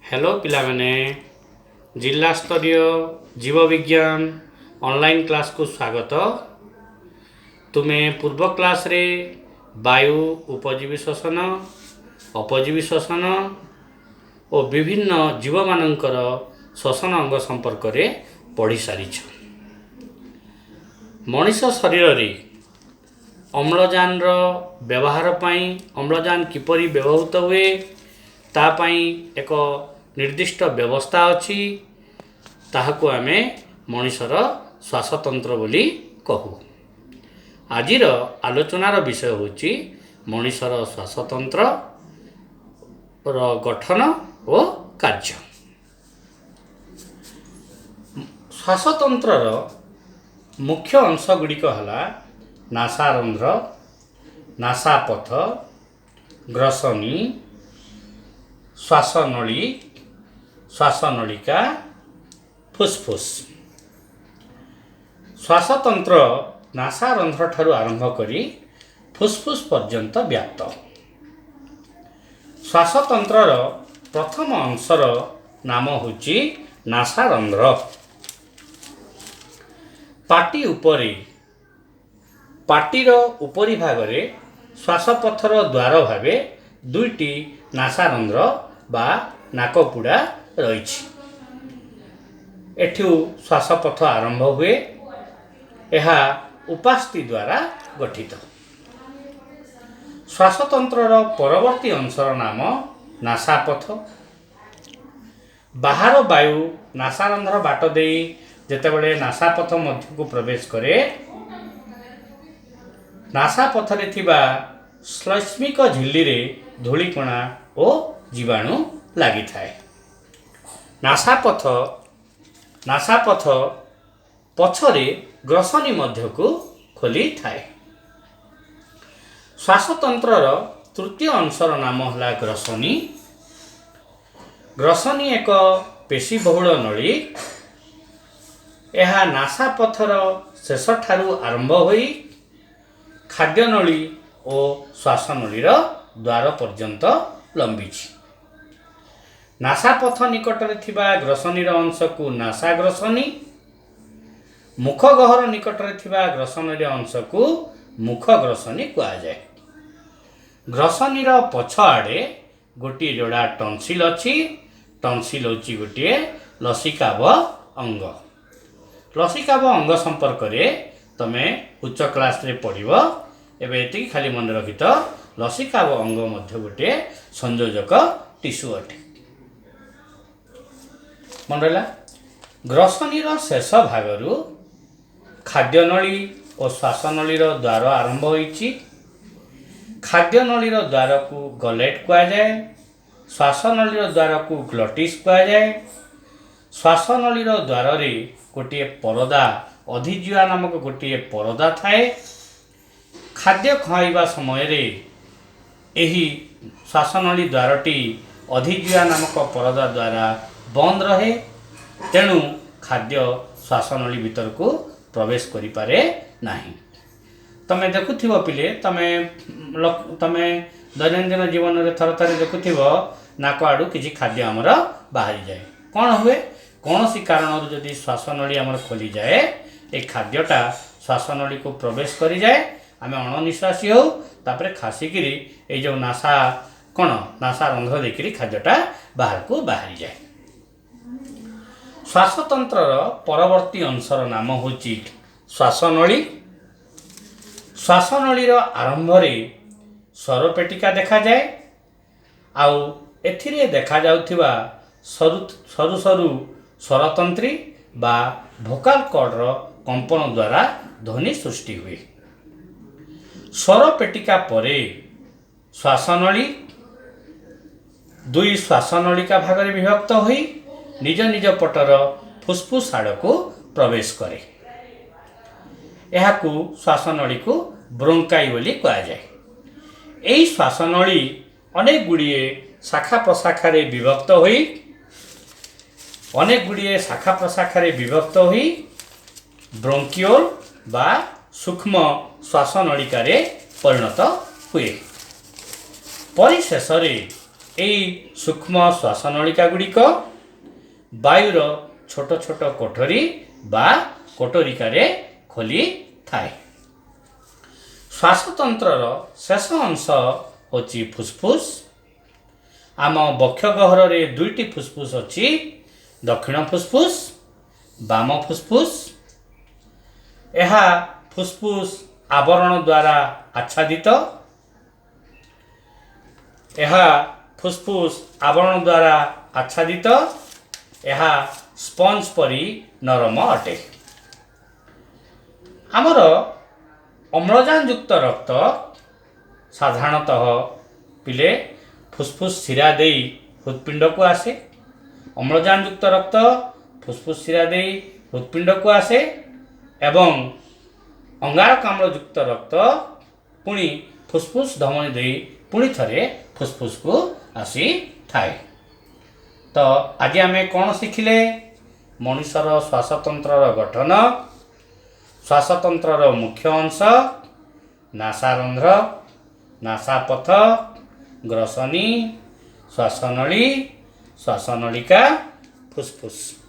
Hello पिलामाने जिला स्तरीय जीव विज्ञान ऑनलाइन क्लास को स्वागत। तुम्हें पूर्व क्लास रे वायु उपजीवी श्वसन अपजीवी श्वसन और विभिन्न जीव मानकर श्वसन अंग संपर्क रे पढ़ी सारी। मनीष शरीर रे अम्लजान व्यवहार पाई अम्लजान किपरि व्यवहृत हुए तापाई एक निर्दिष्ट व्यवस्था अच्छी ताहाको आमे मनीषर श्वासतंत्र बोली कहू। आजिर आलोचनार विषय होची मनीषर श्वासतंत्र गठन और कार्य। श्वासतंत्रर मुख्य अंश गुड़िक हला नासारंध्र, नासापथ, ग्रसनी, श्वासनली, श्वासनलिका, फुसफुस। श्वासतंत्र नासारंध्र ठारू आरंभ करी फुसफुस पर्यंत व्याप्त। श्वासतंत्रर प्रथम अंशर नाम होची नासारंध्र। पाटी उपरे पाटीर उपरी भागरे श्वासपथर द्वार भावे दुईटी नासारंध्र बा नाकपुड़ा रही। एठू श्वासपथ आरंभ हुए। यह उपास्थि द्वारा गठित। श्वासतंत्रर परवर्ती अंशर नाम नासापथ। बाहर वायु नासारंध्र बाट दे जेतेबेले नासापथ मध्य को प्रवेश करे नासापथरे थिबा श्लैष्मिक झिल्ली रे धूलिकणा और जीवाणु लगी थाए। नासापथ पछरे ग्रसनी मध्य को खोली थाए। श्वासतंत्रर तृतीय अंशर नाम हला ग्रसनी। ग्रसनी एक पेशी बहुल नली। यह नासापथर शेष ठारू आरंभ होई खाद्य नली और श्वासनलीर द्वार पर्यंत लंबी। नासापथ निकटरे थिबा ग्रसनीर अंश को नासाग्रसनी, मुखगहर निकटरे थिबा ग्रसनीर अंश को मुखग्रसनी कहा जाए। ग्रसनीर पछ आड़े गोटे जोड़ा टन्सिल अच्छी। टन्सिल होची गोटे लसिकाव अंग। लसिकाव अंग संपर्क रे तमे उच्च क्लास रे पढ़िबो। एबे एति खाली मन रखित लसिकाव अंग मध्य गोटे संयोजक टिश्यू अटे। मन रहा ग्रसनीर शेष भागरु खाद्य नली और श्वासनलीर द्वार आरंभ होईची। खाद्य नलीर द्वार को गलेट कहा जाए। श्वासनलीर द्वार को ग्लटिस कहा जाए। श्वासनलीर द्वार रे गोटे परदा अधिजीवा नामक गोटे परदा थाए। खाद्य खाइबा समय रे एही श्वासनली द्वारटी अधिजीवा नामक परदा द्वारा बंद रहे। तेणु खाद्य श्वासनली भीतर को प्रवेश करि पारे नाही। तमे देखुथिबो पिले तमे दैनंदिन जीवन रे थर थर देखुथिबो नाक आडू किछि खाद्य हमर बाहरी जाए। कौन हुए कौन सी कारण जदि श्वासनली हमर खोली जाए ए खाद्यटा श्वासनली को प्रवेश करि जाए। आमे अणनिश्वासी हो तापरे खासिकिरी ए जो नासा कौन नासा रंध्र देखिरी खाद्यटा बाहर को बाहरी जाए। श्वासतंत्रर परवर्ती अंशर नाम होची श्वासनली। श्वासनलीर आरंभ रे स्वरपेटिका देखा जाए। आउ एथिरे देखा जाउथिबा सरू सरू स्वरतंत्री बा भोकाल कॉर्डर कंपन द्वारा ध्वनि सृष्टि हुए। स्वरपेटिका परे श्वासनली दुई श्वासनलिका भागरे विभक्त होई निज निज पटर फुसफुस आड़ को प्रवेश करे। यहाकू श्वासनली को ब्रोंकाई बोली कहा जाए। एई श्वासनली अनेक गुड़िए शाखा प्रशाखा रे विभक्त होई ब्रोंकियोल बा सूक्ष्म श्वासनलिका रे परिणत हुए। परिशेष रे এই ସୂକ୍ଷ୍ମ ଶ୍ୱାସନଳିକା ଗୁଡ଼ିକ ବାୟୁର ଛୋଟ ଛୋଟ କୋଠରୀ ବା କୋଟରିକାରେ ଖୋଲିଥାଏ। ଶ୍ୱାସତନ୍ତ୍ରର ଶେଷ ଅଂଶ ହେଉଛି ଫୁସ୍ଫୁସ୍। ଆମ ବକ୍ଷ ଗହ୍ୱରରେ ଦୁଇଟି ଫୁସ୍ଫୁସ୍ ଅଛି, ଦକ୍ଷିଣ ଫୁସ୍ଫୁସ୍, ବାମ ଫୁସ୍ଫୁସ୍। ଏହା ଫୁସ୍ଫୁସ୍ ଆବରଣ ଦ୍ୱାରା ଆଚ୍ଛାଦିତ। ଏହା ଫୁସ୍ଫୁସ୍ ଆବରଣ ଦ୍ୱାରା ଆଚ୍ଛାଦିତ। ଏହା ସ୍ପଞ୍ଜ ପରି ନରମ ଅଟେ। ଆମର ଅମ୍ଳଜାନ ଯୁକ୍ତ ରକ୍ତ ସାଧାରଣତଃ ପିଲେ ଫୁସ୍ଫୁସ୍ ଶିରା ଦେଇ ହୃତ୍ପିଣ୍ଡକୁ ଆସେ। ଅମ୍ଳଜାନ ଯୁକ୍ତ ରକ୍ତ ଫୁସ୍ଫୁସ୍ ଶିରା ଦେଇ ହୃତ୍ପିଣ୍ଡକୁ ଆସେ ଏବଂ ଅଙ୍ଗାରକାମ୍ଳ ଯୁକ୍ତ ରକ୍ତ ପୁଣି ଫୁସ୍ଫୁସ୍ ଧମନୀ ଦେଇ ପୁଣି ଥରେ ଫୁସ୍ଫୁସ୍କୁ ଆସିଥାଏ। ତ ଆଜି ଆମେ କ'ଣ ଶିଖିଲେ? ମଣିଷର ଶ୍ୱାସତନ୍ତ୍ରର ଗଠନ, ଶ୍ୱାସତନ୍ତ୍ରର ମୁଖ୍ୟ ଅଂଶ, ନାସାରନ୍ଧ୍ର, ନାସାପଥ, ଗ୍ରସନୀ, ଶ୍ୱାସନଳୀ, ଶ୍ୱାସନଳିକା, ଫୁସ୍ଫୁସ୍।